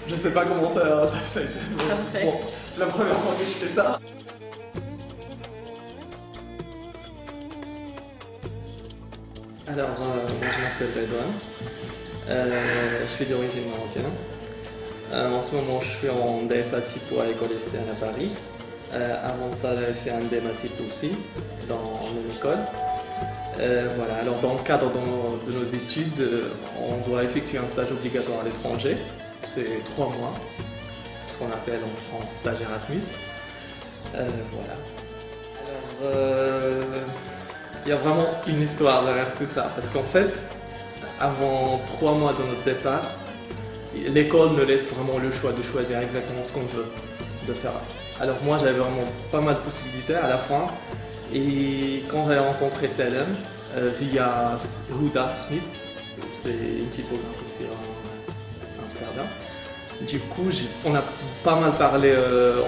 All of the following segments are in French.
Je sais pas comment ça a été. Parfait. Bon, c'est la première fois que je fais ça. Alors, moi je m'appelle Redouane. Je suis d'origine marocaine. En ce moment, je suis en DSA typo à l'école externe à Paris. Avant ça, j'avais fait un DEMA typo aussi, dans une école. Voilà. Alors, dans le cadre de nos études, on doit effectuer un stage obligatoire à l'étranger. C'est 3 mois, ce qu'on appelle en France stage Erasmus. Voilà. Alors, il y a vraiment une histoire derrière tout ça, parce qu'en fait, avant 3 mois de notre départ, l'école nous laisse vraiment le choix de choisir exactement ce qu'on veut de faire. Alors moi, j'avais vraiment pas mal de possibilités à la fin, et quand j'ai rencontré Salem via Huda Smith, c'est une typographe ici à Amsterdam. Du coup, on a pas mal parlé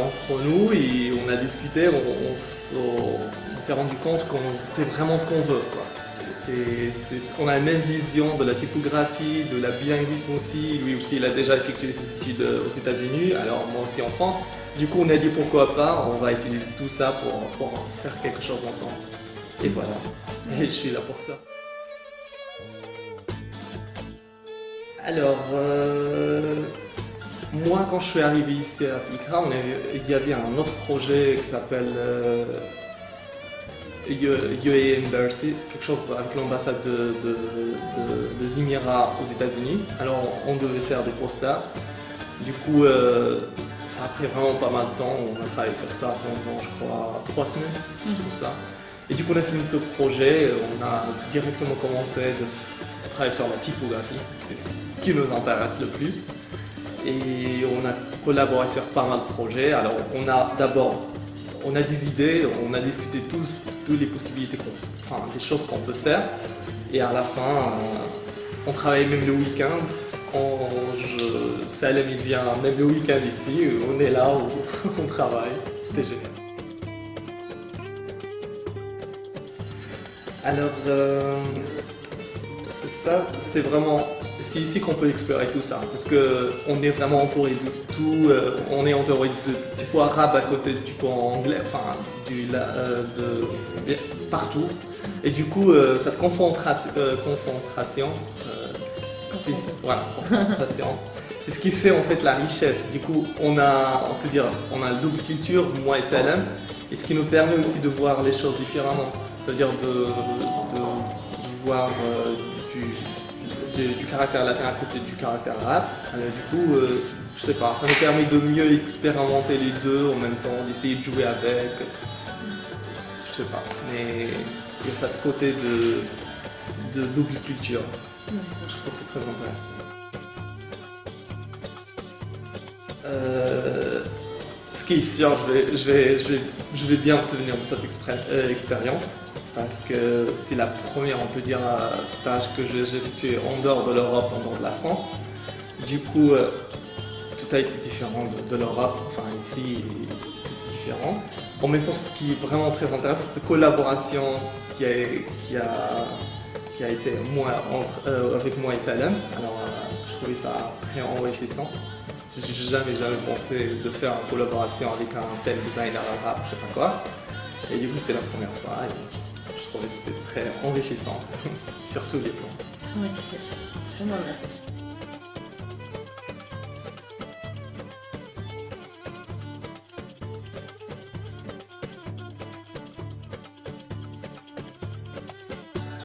entre nous et on a discuté, on s'est rendu compte qu'on sait vraiment ce qu'on veut, quoi. On a la même vision de la typographie, de la bilinguisme aussi. Lui aussi, il a déjà effectué ses études aux États-Unis, alors moi aussi en France. Du coup, on a dit pourquoi pas, on va utiliser tout ça pour faire quelque chose ensemble. Et voilà, et je suis là pour ça. Alors, moi, quand je suis arrivé ici à Flickr, il y avait un autre projet qui s'appelle UAE Embassy, quelque chose avec l'ambassade des Émirats aux États-Unis. Alors, on devait faire des posters. Du coup, ça a pris vraiment pas mal de temps. On a travaillé sur ça pendant, je crois, 3 semaines, sur ça. Et du coup, on a fini ce projet. On a directement commencé de travailler sur la typographie. C'est ce qui nous intéresse le plus. Et on a collaboré sur pas mal de projets. Alors, on a des idées, on a discuté toutes les possibilités, des choses qu'on peut faire. Et à la fin, on travaille même le week-end. Salem, il vient même le week-end ici. On est là, on travaille. C'était génial. Alors, ça, c'est ici qu'on peut explorer tout ça, parce qu'on est vraiment entouré de tout, on est entouré de typo arabe à côté du typo anglais, partout. Et du coup, cette confrontation, c'est ce qui fait en fait la richesse. Du coup, on peut dire, on a la double culture, moi et Salem, et ce qui nous permet aussi de voir les choses différemment, c'est-à-dire de voir du caractère latin à côté du caractère arabe. Du coup, je sais pas, ça nous permet de mieux expérimenter les deux en même temps, d'essayer de jouer avec. Je sais pas, mais il y a ça de côté de double culture. Je trouve que c'est très intéressant. Ce qui est sûr, je vais bien me souvenir de cette expérience. Parce que c'est la première, on peut dire, stage que j'ai effectué en dehors de l'Europe, en dehors de la France. Du coup, tout a été différent de l'Europe. Enfin, ici, tout est différent. En même temps, ce qui est vraiment très intéressant, c'est la collaboration qui a été avec moi et Salem. Alors, je trouvais ça très enrichissant. Je n'ai jamais pensé de faire une collaboration avec un tel designer arabe, je sais pas quoi. Et du coup, c'était la première fois. Je trouvais que c'était très enrichissante, sur tous les plans. Oui, vraiment merci.